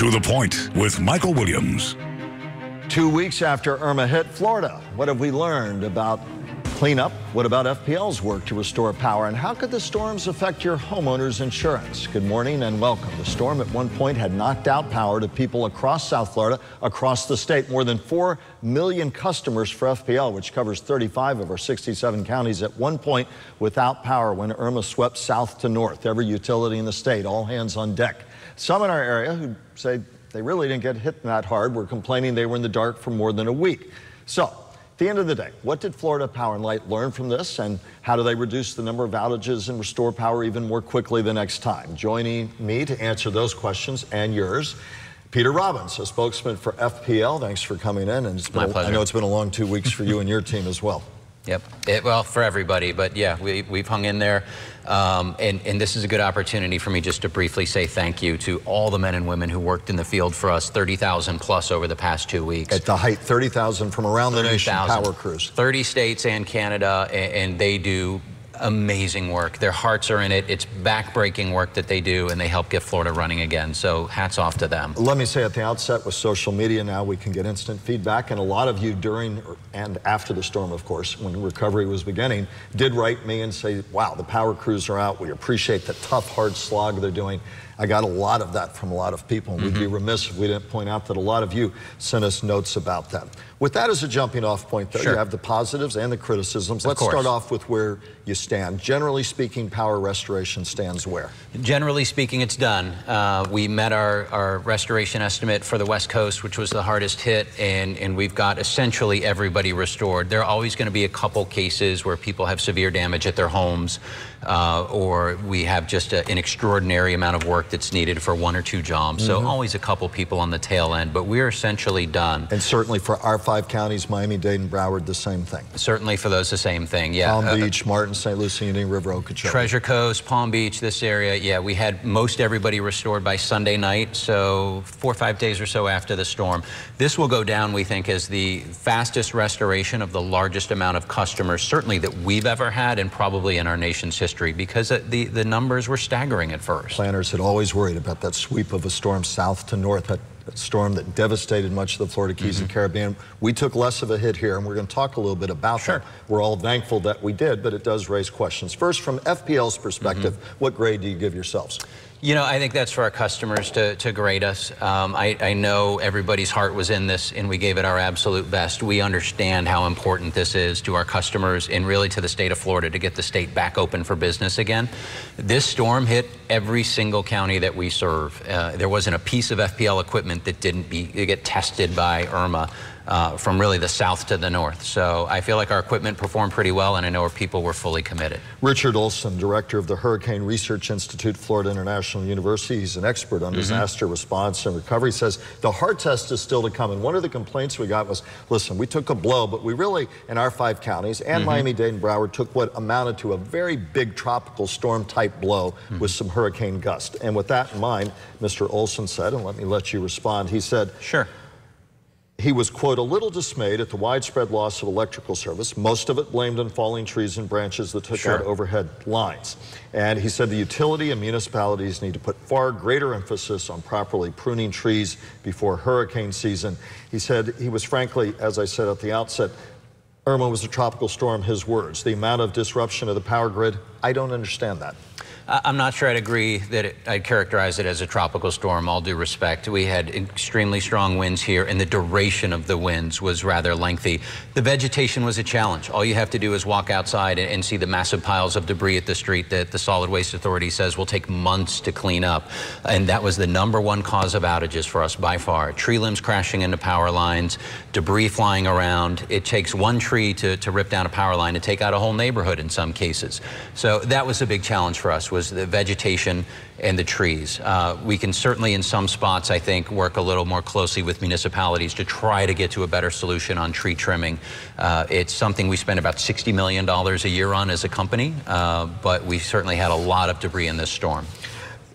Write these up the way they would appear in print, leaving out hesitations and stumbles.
To the Point with Michael Williams. 2 weeks after Irma hit Florida, what have we learned about cleanup? What about FPL's work to restore power? And how could the storms affect your homeowner's insurance? Good morning and welcome. The storm at one point had knocked out power to people across South Florida, across the state. More than 4 million customers for FPL, which covers 35 of our 67 counties, at one point without power when Irma swept south to north. Every utility in the state, all hands on deck. Some in our area who say they really didn't get hit that hard were complaining they were in the dark for more than a week. So, at the end of the day, what did Florida Power and Light learn from this, and how do they reduce the number of outages and restore power even more quickly the next time? Joining me to answer those questions and yours, Peter Robbins, a spokesman for FPL. Thanks for coming in. And it's been, My pleasure. I know it's been a long 2 weeks for you and your team as well. Yep. Well, for everybody, but yeah, we've hung in there. And this is a good opportunity for me just to briefly say thank you to all the men and women who worked in the field for us, 30,000 plus over the past 2 weeks. At the height, 30,000 from around the nation, power crews. 30 states and Canada, and they do amazing work. Their hearts are in it. It's back-breaking work that they do, and they help get Florida running again. So hats off to them. Let me say at the outset, with social media now, we can get instant feedback, and a lot of you during and after the storm, of course, when recovery was beginning, did write me and say, wow, the power crews are out. We appreciate the tough, hard slog they're doing. I got a lot of that from a lot of people, and we'd be remiss if we didn't point out that a lot of you sent us notes about that. With that as a jumping off point, though, you have the positives and the criticisms. Let's start off with where you stand. Generally speaking, power restoration stands where? Generally speaking, it's done. We met our restoration estimate for the West Coast, which was the hardest hit, and we've got essentially everybody restored. There are always going to be a couple cases where people have severe damage at their homes, or we have just an extraordinary amount of work that's needed for 1 or 2 jobs. So always a couple people on the tail end, but we're essentially done. And certainly for our 5 counties, Miami-Dade and Broward, the same thing. Certainly for those, the same thing, yeah. Palm Beach, Martin, St. Lucie, Indian River, Okeechobee. Treasure Coast, Palm Beach, this area, yeah, we had most everybody restored by Sunday night, so 4 or 5 days or so after the storm. This will go down, we think, as the fastest restoration of the largest amount of customers, certainly that we've ever had, and probably in our nation's history, because the numbers were staggering at first. Planners had always worried about that sweep of a storm south to north, that storm that devastated much of the Florida Keys and Caribbean. We took less of a hit here, and we're going to talk a little bit about that. We're all thankful that we did, but it does raise questions. First, from FPL's perspective, what grade do you give yourselves? You know, I think that's for our customers to grade us. I know everybody's heart was in this, and we gave it our absolute best. We understand how important this is to our customers and really to the state of Florida to get the state back open for business again. This storm hit every single county that we serve. There wasn't a piece of FPL equipment that didn't get tested by Irma. From really the south to the north. So I feel like our equipment performed pretty well, and I know our people were fully committed. Richard Olson, director of the Hurricane Research Institute, Florida International University. He's an expert on disaster response and recovery, says the hard test is still to come. And one of the complaints we got was, listen, we took a blow, but we really, in our 5 counties, and Miami-Dade and Broward, took what amounted to a very big tropical storm type blow with some hurricane gust. And with that in mind, Mr. Olson said, and let me let you respond, he said, he was, quote, a little dismayed at the widespread loss of electrical service, most of it blamed on falling trees and branches that took out overhead lines. And he said the utility and municipalities need to put far greater emphasis on properly pruning trees before hurricane season. He said he was, frankly, as I said at the outset, Irma was a tropical storm, his words. The amount of disruption of the power grid, I don't understand that. I'm not sure I'd agree that I'd characterize it as a tropical storm, all due respect. We had extremely strong winds here, and the duration of the winds was rather lengthy. The vegetation was a challenge. All you have to do is walk outside and see the massive piles of debris at the street that the Solid Waste Authority says will take months to clean up. And that was the #1 cause of outages for us by far. Tree limbs crashing into power lines, debris flying around. It takes one tree to rip down a power line to take out a whole neighborhood in some cases. So that was a big challenge for us, was the vegetation and the trees. We can certainly in some spots, I think, work a little more closely with municipalities to try to get to a better solution on tree trimming. It's something we spend about $60 million a year on as a company, but we certainly had a lot of debris in this storm.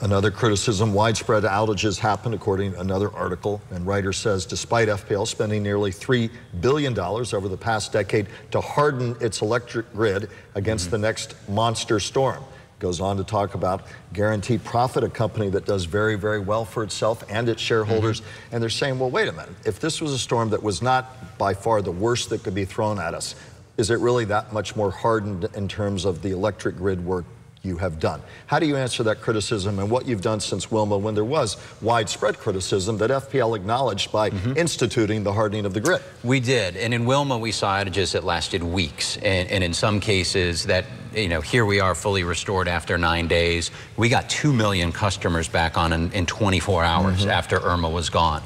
Another criticism, widespread outages happened, according to another article. And writer says, despite FPL spending nearly $3 billion over the past decade to harden its electric grid against the next monster storm, Goes on to talk about Guaranteed Profit, a company that does very, very well for itself and its shareholders. And they're saying, well, wait a minute, if this was a storm that was not by far the worst that could be thrown at us, is it really that much more hardened in terms of the electric grid work you have done? How do you answer that criticism and what you've done since Wilma, when there was widespread criticism that FPL acknowledged by instituting the hardening of the grid? We did, and in Wilma we saw outages that lasted weeks, and in some cases that, here we are fully restored after 9 days. We got 2 million customers back on in 24 hours after Irma was gone.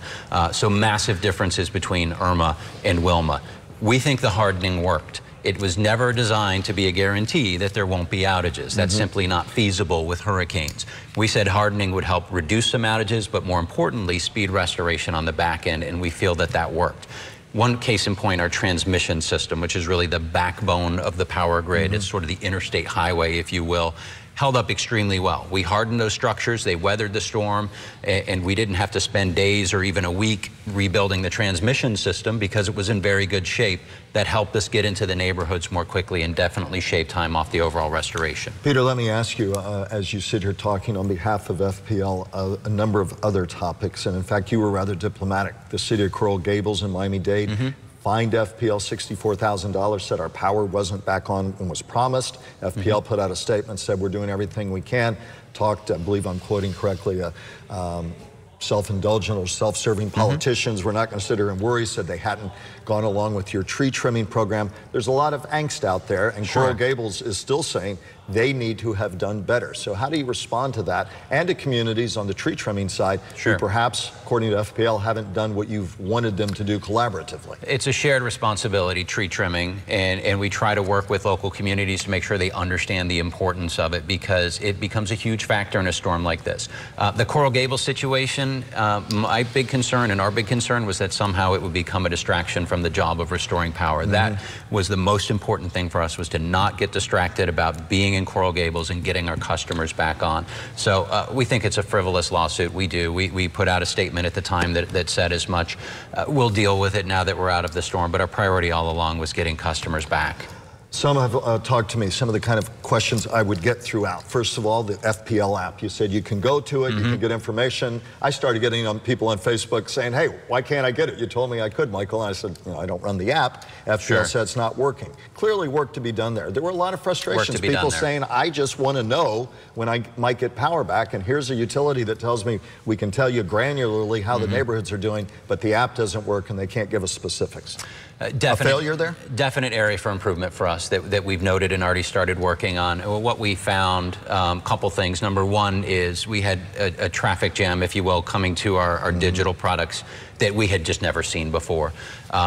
So massive differences between Irma and Wilma. We think the hardening worked. It was never designed to be a guarantee that there won't be outages. That's simply not feasible with hurricanes. We said hardening would help reduce some outages, but more importantly, speed restoration on the back end, and we feel that that worked. One case in point, our transmission system, which is really the backbone of the power grid. It's sort of the interstate highway, if you will, held up extremely well. We hardened those structures, they weathered the storm, and we didn't have to spend days or even a week rebuilding the transmission system because it was in very good shape. That helped us get into the neighborhoods more quickly and definitely shaved time off the overall restoration. Peter, let me ask you, as you sit here talking on behalf of FPL, a number of other topics, and in fact you were rather diplomatic. The city of Coral Gables and Miami-Dade fined FPL $64,000, said our power wasn't back on and was promised. FPL put out a statement, said we're doing everything we can. Talked, I believe I'm quoting correctly, self-indulgent or self-serving politicians. We're not going to sit here and worry, said they hadn't gone along with your tree trimming program. There's a lot of angst out there, and Coral Gables is still saying they need to have done better. So how do you respond to that and to communities on the tree trimming side who perhaps, according to FPL, haven't done what you've wanted them to do collaboratively? It's a shared responsibility, tree trimming, and we try to work with local communities to make sure they understand the importance of it, because it becomes a huge factor in a storm like this. The Coral Gables situation, my big concern and our big concern was that somehow it would become a distraction from the job of restoring power. That was the most important thing for us, was to not get distracted about being in Coral Gables and getting our customers back on. So we think it's a frivolous lawsuit. We do. We put out a statement at the time that said as much. We'll deal with it now that we're out of the storm, but our priority all along was getting customers back. Some have talked to me, some of the kind of questions I would get throughout. First of all, the FPL app. You said you can go to it, you can get information. I started getting people on Facebook saying, hey, why can't I get it? You told me I could, Michael. And I said, I don't run the app. FPL said it's not working. Clearly work to be done there. There were a lot of frustrations. People saying, I just want to know when I might get power back, and here's a utility that tells me we can tell you granularly how the neighborhoods are doing, but the app doesn't work and they can't give us specifics. A failure there? Definite area for improvement for us that we've noted and already started working on. What we found, a couple things. Number one is we had a traffic jam, if you will, coming to our digital products that we had just never seen before.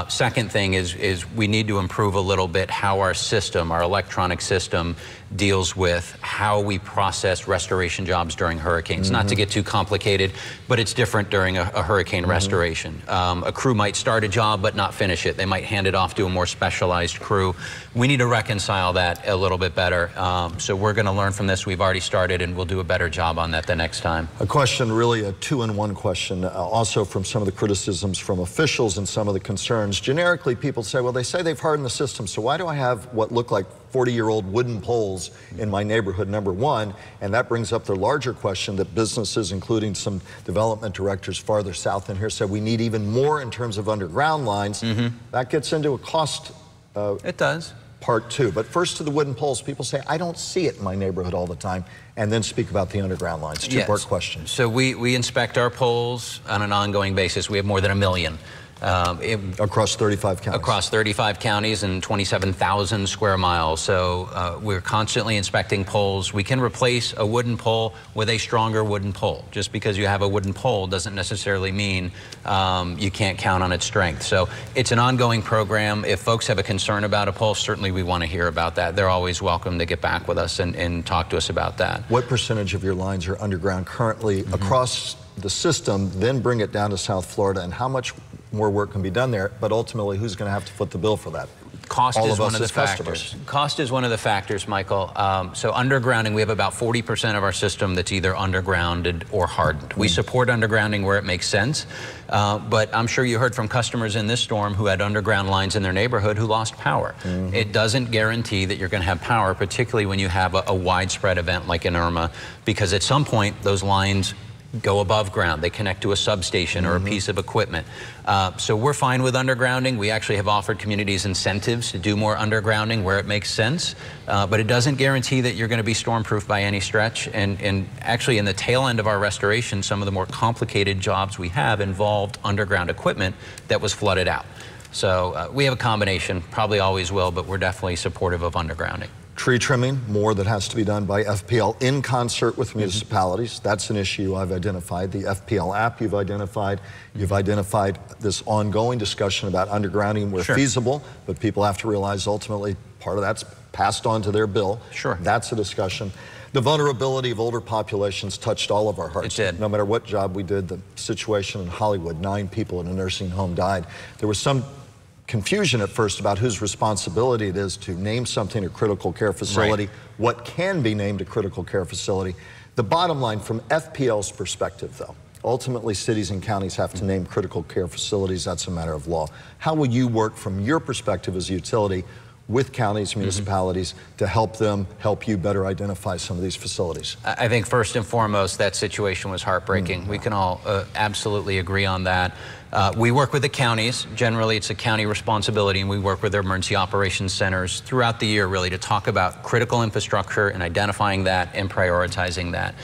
Second thing is we need to improve a little bit how our system, our electronic system, deals with how we process restoration jobs during hurricanes. Not to get too complicated, but it's different during a hurricane restoration. A crew might start a job but not finish it. They might hand it off to a more specialized crew. We need to reconcile that a little bit better. So we're going to learn from this. We've already started, and we'll do a better job on that the next time. A question, really a two-in-one question, also from some of the criticisms from officials and some of the concerns. Generically, people say, well, they say they've hardened the system, so why do I have what look like 40-year-old wooden poles in my neighborhood, number one? And that brings up the larger question that businesses, including some development directors farther south in here, said we need even more in terms of underground lines. That gets into a cost it does. Part two. But first to the wooden poles, people say, I don't see it in my neighborhood all the time, and then speak about the underground lines. Two-part question. So we inspect our poles on an ongoing basis. We have more than 1 million. Across 35 counties. Across 35 counties and 27,000 square miles. So we're constantly inspecting poles. We can replace a wooden pole with a stronger wooden pole. Just because you have a wooden pole doesn't necessarily mean you can't count on its strength. So it's an ongoing program. If folks have a concern about a pole, certainly we want to hear about that. They're always welcome to get back with us and talk to us about that. What percentage of your lines are underground currently across the system, then bring it down to South Florida, and how much more work can be done there, but ultimately who's going to have to foot the bill for that? Cost all is of one us of the as factors. customers. Cost is one of the factors, Michael. So undergrounding, we have about 40% of our system that's either undergrounded or hardened. We support undergrounding where it makes sense, but I'm sure you heard from customers in this storm who had underground lines in their neighborhood who lost power. It doesn't guarantee that you're going to have power, particularly when you have a widespread event like in Irma, because at some point those lines go above ground. They connect to a substation or a piece of equipment. So we're fine with undergrounding. We actually have offered communities incentives to do more undergrounding where it makes sense, but it doesn't guarantee that you're going to be storm-proof by any stretch. And actually in the tail end of our restoration, some of the more complicated jobs we have involved underground equipment that was flooded out. So we have a combination, probably always will, but we're definitely supportive of undergrounding. Tree trimming, more that has to be done by FPL in concert with municipalities. That's an issue I've identified. The FPL app you've identified. You've identified this ongoing discussion about undergrounding where feasible, but people have to realize ultimately part of that's passed on to their bill. That's a discussion. The vulnerability of older populations touched all of our hearts. It did. No matter what job we did, the situation in Hollywood, 9 people in a nursing home died. There was some confusion at first about whose responsibility it is to name something a critical care facility, what can be named a critical care facility. The bottom line from FPL's perspective, though, ultimately cities and counties have to name critical care facilities. That's a matter of law. How will you work from your perspective as a utility with counties, municipalities, to help them help you better identify some of these facilities? I think first and foremost, that situation was heartbreaking. We can all absolutely agree on that. We work with the counties. Generally, it's a county responsibility, and we work with their emergency operations centers throughout the year, really, to talk about critical infrastructure and identifying that and prioritizing that.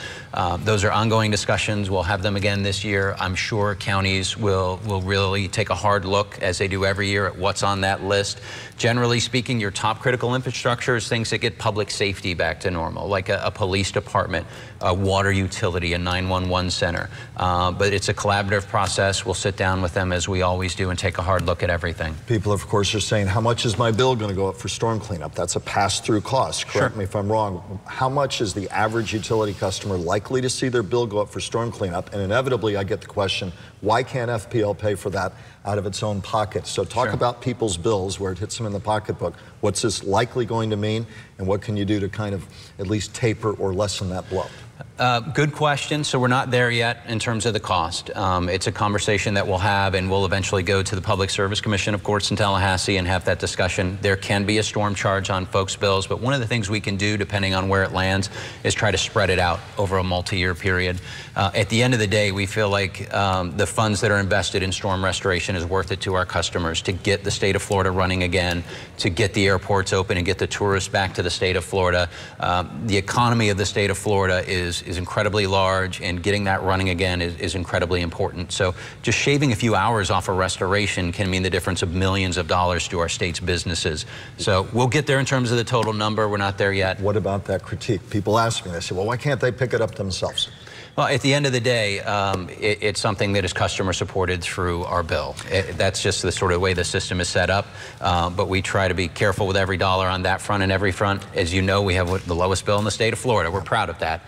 Those are ongoing discussions. We'll have them again this year. I'm sure counties will really take a hard look, as they do every year, at what's on that list. Generally speaking, your top critical infrastructure is things that get public safety back to normal, like a police department, a water utility, a 911 center. But it's a collaborative process. We'll sit down with them as we always do and take a hard look at everything. People, of course, are saying, how much is my bill going to go up for storm cleanup? That's a pass-through cost. Correct me if I'm wrong. How much is the average utility customer likely to see their bill go up for storm cleanup? And inevitably, I get the question, why can't FPL pay for that out of its own pocket? So talk about people's bills, where it hits them in the pocketbook. What's this likely going to mean, and what can you do to kind of at least taper or lessen that blow? Good question. So we're not there yet in terms of the cost. It's a conversation that we'll have, and we'll eventually go to the Public Service Commission, of course, in Tallahassee and have that discussion. There can be a storm charge on folks' bills, but one of the things we can do, depending on where it lands, is try to spread it out over a multi-year period. At the end of the day, we feel like the funds that are invested in storm restoration is worth it to our customers, to get the state of Florida running again, to get the airports open and get the tourists back to the state of Florida. The economy of the state of Florida is incredibly large, and getting that running again is incredibly important. So just shaving a few hours off a restoration can mean the difference of millions of dollars to our state's businesses. So we'll get there in terms of the total number. We're not there yet. What about that critique? People ask me, they say, well, why can't they pick it up themselves? Well, at the end of the day, it's something that is customer supported through our bill. That's just the sort of way the system is set up. But we try to be careful with every dollar on that front and every front. As you know, we have the lowest bill in the state of Florida. We're proud of that.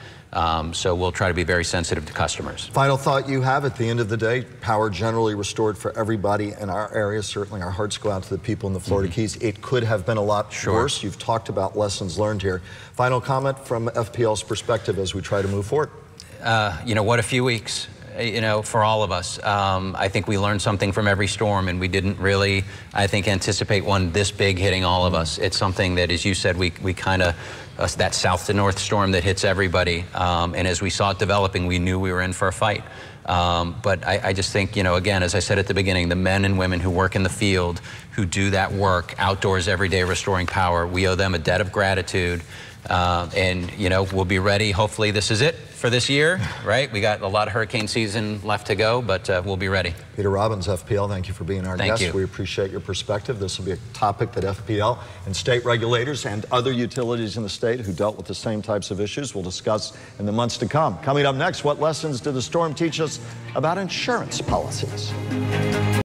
So we'll try to be very sensitive to customers. Final thought you have at the end of the day, power generally restored for everybody in our area. Certainly our hearts go out to the people in the Florida Keys. It could have been a lot worse. You've talked about lessons learned here. Final comment from FPL's perspective as we try to move forward. You know, what a few weeks, you know, for all of us. I think we learned something from every storm, and we didn't really, I think, anticipate one this big hitting all of us. It's something that, as you said, we kind of, that south to north storm that hits everybody. And as we saw it developing, we knew we were in for a fight. But I just think, you know, again, as I said at the beginning, the men and women who work in the field, who do that work outdoors every day restoring power, we owe them a debt of gratitude. And, you know, we'll be ready. Hopefully this is it for this year, right? We got a lot of hurricane season left to go, but we'll be ready. Peter Robbins, FPL, thank you for being our guest. Thank you. We appreciate your perspective. This will be a topic that FPL and state regulators and other utilities in the state who dealt with the same types of issues will discuss in the months to come. Coming up next, what lessons did the storm teach us about insurance policies?